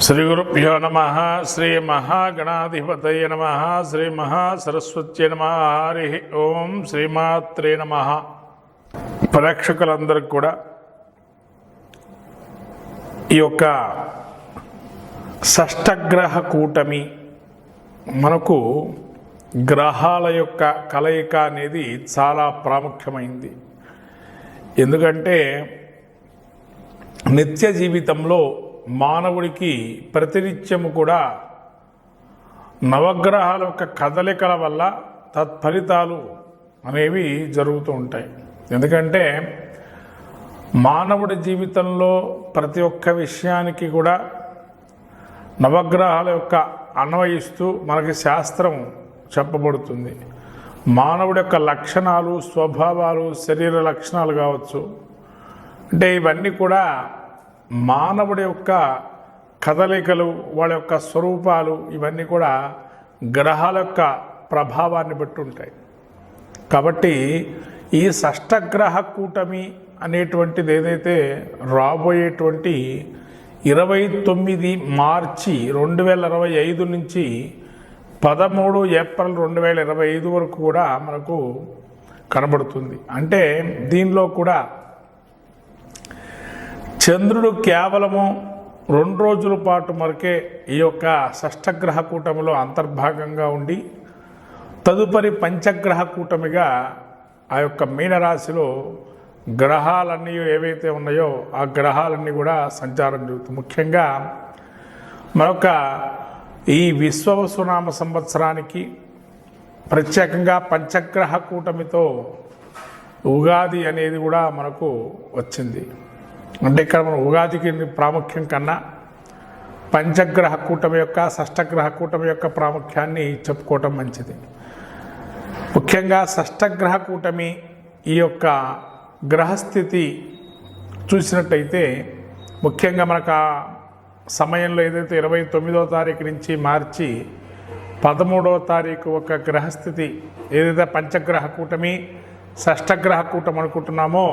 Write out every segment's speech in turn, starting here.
శ్రీ గురుభ్యో నమ శ్రీ మహాగణాధిపతయ నమ శ్రీ మహాసరస్వత్యై నమ హరి ఓం శ్రీమాత్రే నమ. ప్రేక్షకులందరికీ కూడా ఈ యొక్క షష్టగ్రహ కూటమి మనకు గ్రహాల యొక్క కలయిక అనేది చాలా ప్రాముఖ్యమైంది. ఎందుకంటే నిత్య జీవితంలో మానవుడికి ప్రతినిత్యము కూడా నవగ్రహాల యొక్క కదలికల వల్ల తత్ఫలితాలు అనేవి జరుగుతూ ఉంటాయి. ఎందుకంటే మానవుడి జీవితంలో ప్రతి ఒక్క విషయానికి కూడా నవగ్రహాల యొక్క అన్వయిస్తూ మనకి శాస్త్రం చెప్పబడుతుంది. మానవుడి యొక్క లక్షణాలు, స్వభావాలు, శరీర లక్షణాలు కావచ్చు, అంటే ఇవన్నీ కూడా మానవుడి యొక్క కదలికలు, వాళ్ళ యొక్క స్వరూపాలు, ఇవన్నీ కూడా గ్రహాల యొక్క ప్రభావాన్ని బట్టి ఉంటాయి. కాబట్టి ఈ షష్టగ్రహ కూటమి అనేటువంటిది ఏదైతే రాబోయేటువంటి 29 మార్చి 2025 నుంచి 13 ఏప్రిల్ 2025 వరకు కూడా మనకు కనబడుతుంది. అంటే దీనిలో కూడా చంద్రుడు కేవలము 2 రోజుల పాటు మరకే ఈ యొక్క షష్టగ్రహ కూటమిలో అంతర్భాగంగా ఉండి తదుపరి పంచగ్రహ కూటమిగా ఆ యొక్క మీనరాశిలో గ్రహాలన్నీ ఏవైతే ఉన్నాయో ఆ గ్రహాలన్నీ కూడా సంచారం జరుగుతుంది. ముఖ్యంగా మరొక ఈ విశ్వవసునామ సంవత్సరానికి ప్రత్యేకంగా పంచగ్రహ కూటమితో ఉగాది అనేది కూడా మనకు వచ్చింది. అంటే ఇక్కడ మనం ఉగాదికి ప్రాముఖ్యం కన్నా పంచగ్రహ కూటమి యొక్క షష్టగ్రహ కూటమి యొక్క ప్రాముఖ్యాన్ని చెప్పుకోవటం మంచిది. ముఖ్యంగా షష్టగ్రహ కూటమి ఈ యొక్క గ్రహస్థితి చూసినట్టయితే ముఖ్యంగా మనకు ఆ సమయంలో ఏదైతే 29వ తారీఖు నుంచి మార్చి 13వ తారీఖు ఒక గ్రహస్థితి ఏదైతే పంచగ్రహ కూటమి షష్టగ్రహ కూటమి అనుకుంటున్నామో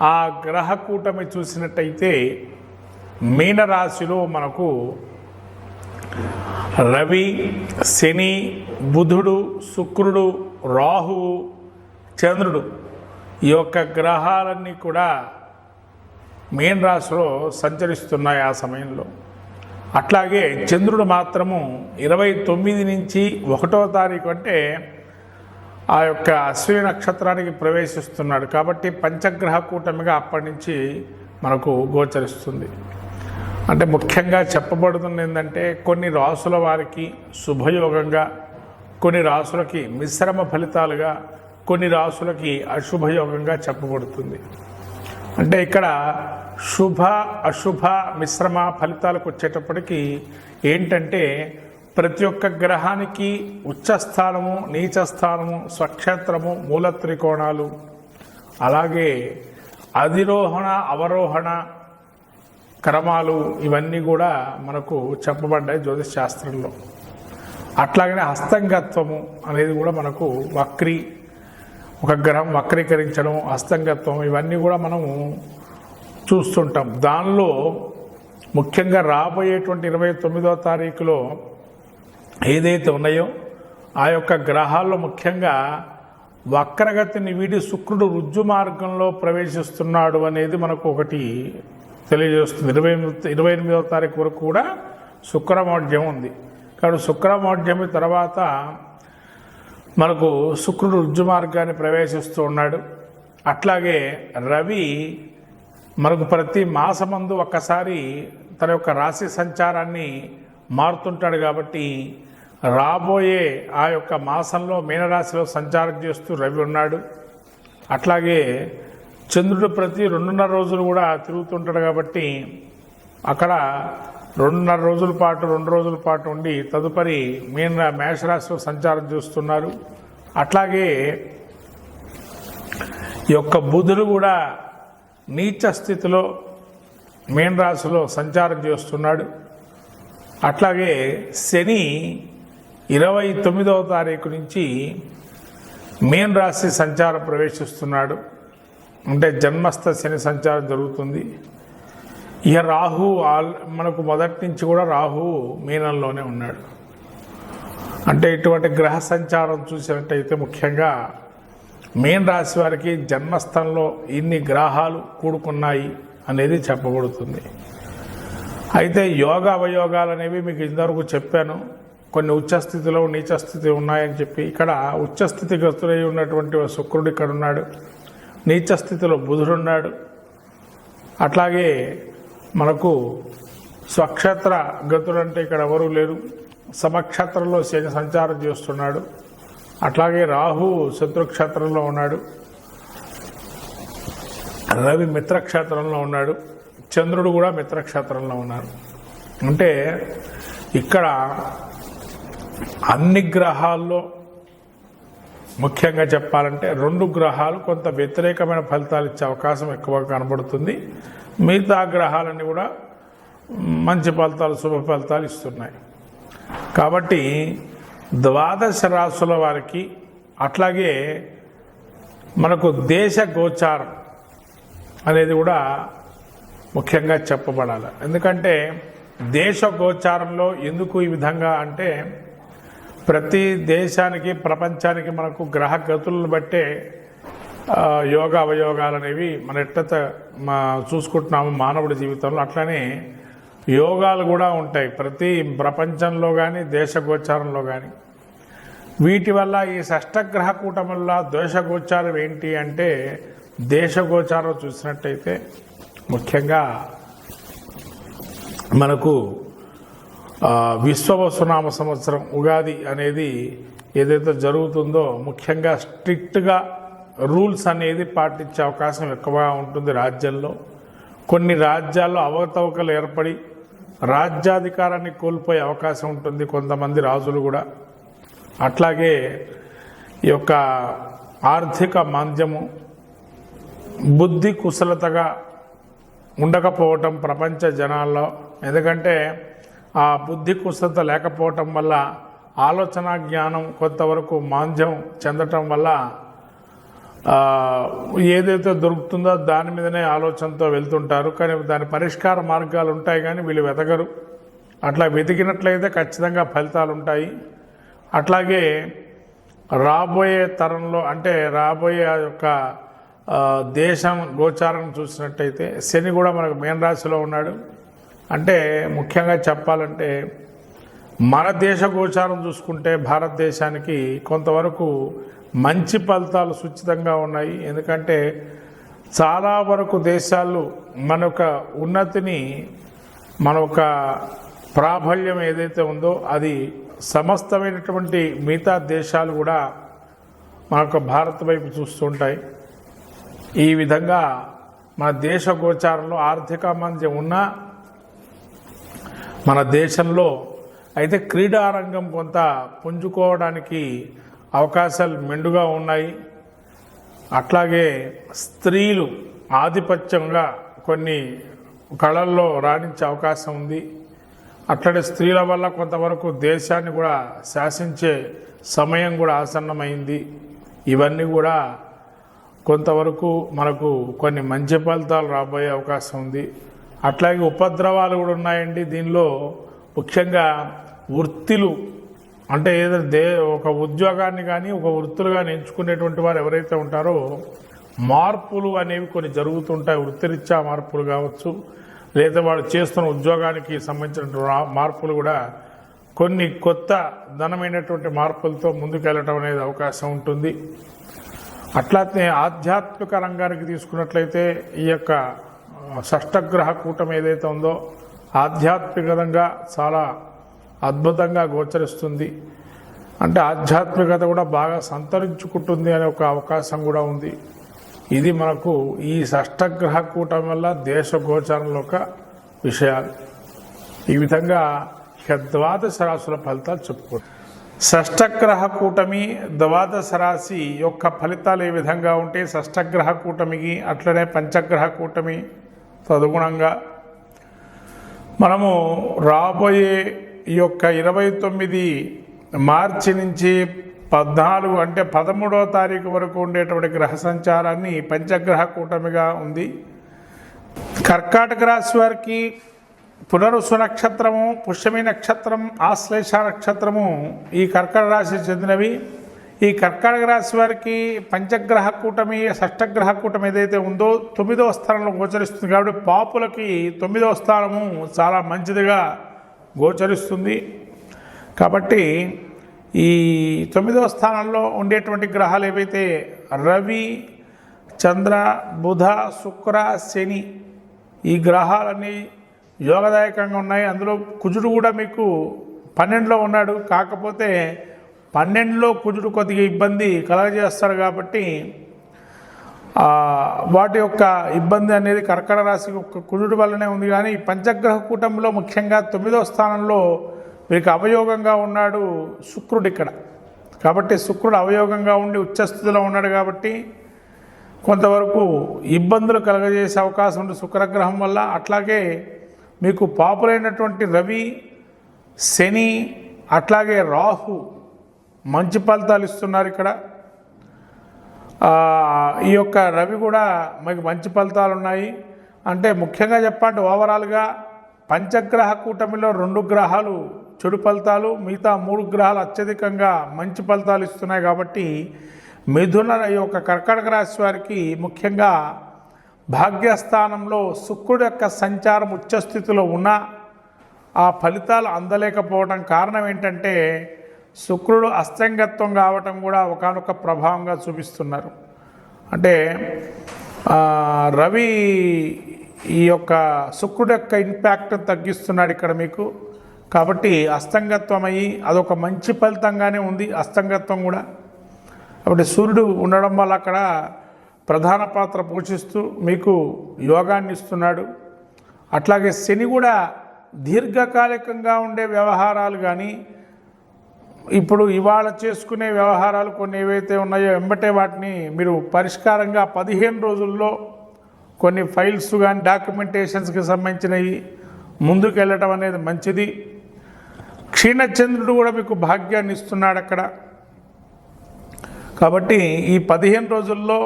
ఆ గ్రహ కూటమి చూసినట్టయితే మీనరాశిలో మనకు రవి, శని, బుధుడు, శుక్రుడు, రాహువు, చంద్రుడు ఈ యొక్క గ్రహాలన్నీ కూడా మీనరాశిలో సంచరిస్తున్నాయి ఆ సమయంలో. అట్లాగే చంద్రుడు మాత్రము 29 నుంచి 1వ తారీఖు అంటే ఆ యొక్క అశ్విని నక్షత్రానికి ప్రవేశిస్తున్నాడు. కాబట్టి పంచగ్రహ కూటమిగా అప్పటి నుంచి మనకు గోచరిస్తుంది. అంటే ముఖ్యంగా చెప్పబడుతుంది ఏంటంటే కొన్ని రాసుల వారికి శుభయోగంగా, కొన్ని రాసులకి మిశ్రమ ఫలితాలుగా, కొన్ని రాసులకి అశుభయోగంగా చెప్పబడుతుంది. అంటే ఇక్కడ శుభ అశుభ మిశ్రమ ఫలితాలకు వచ్చేటప్పటికి ఏంటంటే ప్రతి ఒక్క గ్రహానికి ఉచ్చస్థానము, నీచస్థానము, స్వక్షేత్రము, మూల త్రికోణాలు, అలాగే అధిరోహణ అవరోహణ క్రమాలు ఇవన్నీ కూడా మనకు చెప్పబడ్డాయి జ్యోతిష్ శాస్త్రంలో. అట్లాగనే హస్తంగత్వము అనేది కూడా మనకు ఒక గ్రహం వక్రీకరించడం, హస్తంగత్వం ఇవన్నీ కూడా మనము చూస్తుంటాం. దానిలో ముఖ్యంగా రాబోయేటువంటి 29వ తారీఖులో ఏదైతే ఉన్నాయో ఆ యొక్క గ్రహాల్లో ముఖ్యంగా వక్రగతిని వీడి శుక్రుడు రుజ్జు మార్గంలో ప్రవేశిస్తున్నాడు అనేది మనకు ఒకటి తెలియజేస్తుంది. 28వ తారీఖు వరకు కూడా శుక్రమౌఢ్యం ఉంది. కాబట్టి శుక్రమౌఢ్యం తర్వాత మనకు శుక్రుడు రుజ్జు మార్గాన్ని ప్రవేశిస్తూ ఉన్నాడు. అట్లాగే రవి మనకు ప్రతి మాసమందు ఒక్కసారి తన యొక్క రాశి సంచారాన్ని మారుతుంటాడు. కాబట్టి రాబోయే ఆ యొక్క మాసంలో మీనరాశిలో సంచారం చేస్తూ రవి ఉన్నాడు. అట్లాగే చంద్రుడు ప్రతి 2.5 రోజులు కూడా తిరుగుతుంటాడు. కాబట్టి అక్కడ 2.5 రోజుల పాటు 2 రోజుల పాటు ఉండి తదుపరి మేషరాశిలో సంచారం చేస్తున్నారు. అట్లాగే ఈ యొక్క బుధుడు కూడా నీచ స్థితిలో మీనరాశిలో సంచారం చేస్తున్నాడు. అట్లాగే శని 29వ తారీఖు నుంచి మీనరాశి సంచారం ప్రవేశిస్తున్నాడు. అంటే జన్మస్థ శని సంచారం జరుగుతుంది. ఇక రాహు మనకు మొదటి నుంచి కూడా రాహు మీనంలోనే ఉన్నాడు. అంటే ఇటువంటి గ్రహ సంచారం చూసినట్టయితే ముఖ్యంగా మీన రాశి వారికి జన్మస్థలంలో ఇన్ని గ్రహాలు కూడుకున్నాయి అనేది చెప్పబడుతుంది. అయితే యోగ అవయోగాలు అనేవి మీకు ఇంతవరకు చెప్పాను. కొన్ని ఉచ్చస్థితిలో నీచస్థితి ఉన్నాయని చెప్పి, ఇక్కడ ఉచ్చస్థితి గతులై ఉన్నటువంటి శుక్రుడు ఇక్కడ ఉన్నాడు, నీచస్థితిలో బుధుడున్నాడు. అట్లాగే మనకు స్వక్షేత్ర గతుడు అంటే ఇక్కడ ఎవరూ లేరు, సమక్షేత్రంలో శని సంచారం చేస్తున్నాడు. అట్లాగే రాహు శత్రుక్షేత్రంలో ఉన్నాడు, రవి మిత్రక్షేత్రంలో ఉన్నాడు, చంద్రుడు కూడా మిత్రక్షేత్రంలో ఉన్నారు. అంటే ఇక్కడ అన్ని గ్రహాల్లో ముఖ్యంగా చెప్పాలంటే 2 గ్రహాలు కొంత వ్యతిరేకమైన ఫలితాలు ఇచ్చే అవకాశం ఎక్కువగా కనబడుతుంది. మిగతా గ్రహాలన్నీ కూడా మంచి ఫలితాలు, శుభ ఫలితాలు ఇస్తున్నాయి. కాబట్టి ద్వాదశ రాశుల వారికి అట్లాగే మనకు దేశ గోచారం అనేది కూడా ముఖ్యంగా చెప్పబడాలి. ఎందుకంటే దేశ గోచారంలో ఎందుకు ఈ విధంగా అంటే, ప్రతి దేశానికి ప్రపంచానికి మనకు గ్రహ గతులను బట్టే యోగ అవయోగాలు అనేవి మన ఎట్లయితే చూసుకుంటున్నాము మానవుడి జీవితంలో, అట్లనే యోగాలు కూడా ఉంటాయి ప్రతి ప్రపంచంలో కానీ దేశ గోచారంలో కానీ. వీటి వల్ల ఈ షష్టగ్రహ కూటమి వల్ల దోష గోచారం ఏంటి అంటే, దేశ గోచారం చూసినట్టయితే ముఖ్యంగా మనకు విశ్వవసునామ సంవత్సరం ఉగాది అనేది ఏదైతే జరుగుతుందో ముఖ్యంగా స్ట్రిక్ట్గా రూల్స్ అనేది పాటించే అవకాశం ఎక్కువగా ఉంటుంది రాజ్యంలో. కొన్ని రాజ్యాల్లో అవకతవకలు ఏర్పడి రాజ్యాధికారాన్ని కోల్పోయే అవకాశం ఉంటుంది కొంతమంది రాజులు కూడా. అట్లాగే ఈ యొక్క ఆర్థిక మాంద్యము, బుద్ధి కుశలతగా ఉండకపోవటం ప్రపంచ జనాల్లో. ఎందుకంటే ఆ బుద్ధి కుశలత లేకపోవటం వల్ల ఆలోచన జ్ఞానం కొంతవరకు మాంద్యం చెందటం వల్ల ఏదైతే దొరుకుతుందో దాని మీదనే ఆలోచనతో వెళ్తుంటారు. కానీ దాని పరిష్కార మార్గాలు ఉంటాయి కానీ వీళ్ళు వెతకరు. అట్లా వెతికినట్లయితే ఖచ్చితంగా ఫలితాలు ఉంటాయి. అట్లాగే రాబోయే తరంలో అంటే రాబోయే యొక్క దేశం గోచారం చూసినట్టయితే శని కూడా మనకు మీన రాశిలో ఉన్నాడు. అంటే ముఖ్యంగా చెప్పాలంటే మన దేశ గోచారం చూసుకుంటే భారతదేశానికి కొంతవరకు మంచి ఫలితాలు సుచితంగా ఉన్నాయి. ఎందుకంటే చాలా వరకు దేశాలు మన యొక్క ఉన్నతిని, మన యొక్క ప్రాబల్యం ఏదైతే ఉందో అది సమస్తమైనటువంటి మిగతా దేశాలు కూడా మన యొక్క భారత్ వైపు చూస్తుంటాయి. ఈ విధంగా మన దేశ గోచారంలో ఆర్థిక మాంద్యం ఉన్నా మన దేశంలో అయితే క్రీడారంగం కొంత పుంజుకోవడానికి అవకాశాలు మెండుగా ఉన్నాయి. అట్లాగే స్త్రీలు ఆధిపత్యంగా కొన్ని కళల్లో రాణించే అవకాశం ఉంది. అట్లాగే స్త్రీల వల్ల కొంతవరకు దేశాన్ని కూడా శాసించే సమయం కూడా ఆసన్నమైంది. ఇవన్నీ కూడా కొంతవరకు మనకు కొన్ని మంచి ఫలితాలు రాబోయే అవకాశం ఉంది. అట్లాగే ఉపద్రవాలు కూడా ఉన్నాయండి. దీనిలో ముఖ్యంగా వృత్తులు అంటే ఏదైతే ఒక ఉద్యోగాన్ని కానీ ఒక వృత్తులు కానీ ఎంచుకునేటువంటి వారు ఎవరైతే ఉంటారో మార్పులు అనేవి కొన్ని జరుగుతుంటాయి. వృత్తిరీత్యా మార్పులు కావచ్చు, లేదా వాళ్ళు చేస్తున్న ఉద్యోగానికి సంబంధించిన మార్పులు కూడా కొన్ని కొత్త ధనమైనటువంటి మార్పులతో ముందుకెళ్ళటం అనేది అవకాశం ఉంటుంది. అట్లానే ఆధ్యాత్మిక రంగానికి తీసుకున్నట్లయితే ఈ యొక్క షష్టగ్రహ కూటమి ఏదైతే ఉందో ఆధ్యాత్మికంగా చాలా అద్భుతంగా గోచరిస్తుంది. అంటే ఆధ్యాత్మికత కూడా బాగా సంతరించుకుంటుంది అనే ఒక అవకాశం కూడా ఉంది. ఇది మనకు ఈ షష్టగ్రహ కూటమి వల్ల దేశ గోచారంలో ఒక విషయాలు. ఈ విధంగా ద్వాదశ రాశుల ఫలితాలు చెప్పుకుంటాం. షష్టగ్రహ కూటమి ద్వాదశ రాశి యొక్క ఫలితాలు ఏ విధంగా ఉంటే షష్టగ్రహ కూటమికి అట్లనే పంచగ్రహ కూటమి తదనుగుణంగా మనము రాబోయే ఈ యొక్క 29 మార్చి నుంచి 14 అంటే 13వ తారీఖు వరకు ఉండేటువంటి గ్రహ సంచారాన్ని పంచగ్రహ కూటమిగా ఉంది. కర్కాటక రాశి వారికి పునరుసు నక్షత్రము, పుష్యమి నక్షత్రం, ఆశ్లేష నక్షత్రము ఈ కర్కాటక రాశికి చెందినవి. ఈ కర్కాటక రాశి వారికి పంచగ్రహ కూటమి, షష్టగ్రహ కూటమి ఏదైతే ఉందో 9వ స్థానంలో గోచరిస్తుంది. కాబట్టి పాపులకి 9వ స్థానము చాలా మంచిదిగా గోచరిస్తుంది. కాబట్టి ఈ 9వ స్థానంలో ఉండేటువంటి గ్రహాలు ఏవైతే రవి, చంద్ర, బుధ, శుక్ర, శని ఈ గ్రహాలన్నీ యోగదాయకంగా ఉన్నాయి. అందులో కుజుడు కూడా మీకు 12లో ఉన్నాడు. కాకపోతే 12లో కుజుడు కొద్దిగా ఇబ్బంది కలగజేస్తాడు. కాబట్టి వాటి యొక్క ఇబ్బంది అనేది కర్కాటక రాశికి కుజుడు వల్లనే ఉంది. కానీ పంచగ్రహ కూటమిలో ముఖ్యంగా 9వ స్థానంలో మీకు అవయోగంగా ఉన్నాడు శుక్రుడు ఇక్కడ. కాబట్టి శుక్రుడు అవయోగంగా ఉండి ఉచ్చస్థితిలో ఉన్నాడు. కాబట్టి కొంతవరకు ఇబ్బందులు కలగజేసే అవకాశం ఉంది శుక్రగ్రహం వల్ల. అట్లాగే మీకు పాపులైనటువంటి రవి, శని, అట్లాగే రాహు మంచి ఫలితాలు ఇస్తున్నారు ఇక్కడ. ఈ యొక్క రవి కూడా మీకు మంచి ఫలితాలు ఉన్నాయి. అంటే ముఖ్యంగా చెప్పండి, ఓవరాల్గా పంచగ్రహ కూటమిలో 2 గ్రహాలు చెడు ఫలితాలు, మిగతా 3 గ్రహాలు అత్యధికంగా మంచి ఫలితాలు ఇస్తున్నాయి. కాబట్టి మిథున ఈ యొక్క కర్కాటక రాశి వారికి ముఖ్యంగా భాగ్యస్థానంలో శుక్రుడు యొక్క సంచారం ఉచ్చస్థితిలో ఉన్న ఆ ఫలితాలు అందలేకపోవడం కారణం ఏంటంటే శుక్రుడు అస్తంగత్వం కావటం కూడా ఒకానొక ప్రభావంగా చూపిస్తున్నారు. అంటే రవి ఈ యొక్క శుక్రుడు యొక్క ఇంపాక్ట్ తగ్గిస్తున్నాడు ఇక్కడ మీకు. కాబట్టి అస్తంగత్వం అయ్యి అదొక మంచి ఫలితంగానే ఉంది అస్తంగత్వం కూడా. కాబట్టి సూర్యుడు ఉండడం వల్ల అక్కడ ప్రధాన పాత్ర పోషిస్తూ మీకు యోగాన్ని ఇస్తున్నాడు. అట్లాగే శని కూడా దీర్ఘకాలికంగా ఉండే వ్యవహారాలు కానీ ఇప్పుడు ఇవాళ చేసుకునే వ్యవహారాలు కొన్ని ఏవైతే ఉన్నాయో వెంబటే వాటిని మీరు పరిష్కారంగా 15 రోజుల్లో కొన్ని ఫైల్స్ కానీ డాక్యుమెంటేషన్స్కి సంబంధించినవి ముందుకు వెళ్ళటం అనేది మంచిది. క్షీణచంద్రుడు కూడా మీకు భాగ్యాన్ని ఇస్తున్నాడు అక్కడ. కాబట్టి ఈ 15 రోజుల్లో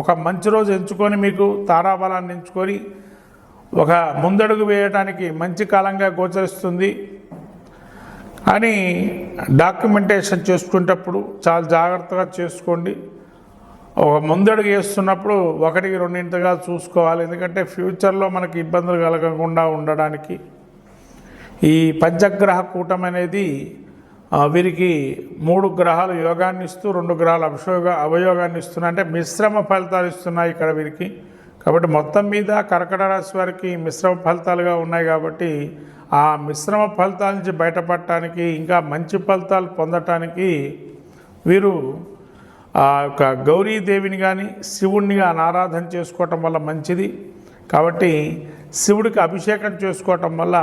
ఒక మంచి రోజు ఎంచుకొని మీకు తారాబలాన్ని ఎంచుకొని ఒక ముందడుగు వేయడానికి మంచి కాలంగా గోచరిస్తుంది. అని డాక్యుమెంటేషన్ చేసుకునేటప్పుడు చాలా జాగ్రత్తగా చేసుకోండి. ఒక ముందడుగు వేస్తున్నప్పుడు 1-2 చూసుకోవాలి. ఎందుకంటే ఫ్యూచర్లో మనకి ఇబ్బందులు కలగకుండా ఉండడానికి ఈ పంచగ్రహ కూటమి అనేది వీరికి 3 గ్రహాలు యోగాన్ని ఇస్తూ 2 గ్రహాలు అవయోగాన్ని ఇస్తున్నాయి. అంటే మిశ్రమ ఫలితాలు ఇస్తున్నాయి ఇక్కడ వీరికి. కాబట్టి మొత్తం మీద కర్కాటక రాశి వారికి మిశ్రమ ఫలితాలుగా ఉన్నాయి. కాబట్టి ఆ మిశ్రమ ఫలితాల నుంచి బయటపడటానికి ఇంకా మంచి ఫలితాలు పొందటానికి వీరు యొక్క గౌరీదేవిని కానీ శివుణ్ణి కానీ ఆరాధన చేసుకోవటం వల్ల మంచిది. కాబట్టి శివుడికి అభిషేకం చేసుకోవటం వల్ల,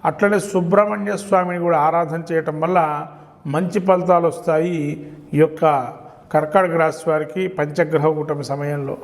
అట్లనే సుబ్రహ్మణ్య స్వామిని కూడా ఆరాధన చేయటం వల్ల మంచి ఫలితాలు వస్తాయి ఈ యొక్క కర్కాటక రాశి వారికి పంచగ్రహ కూటమి సమయంలో.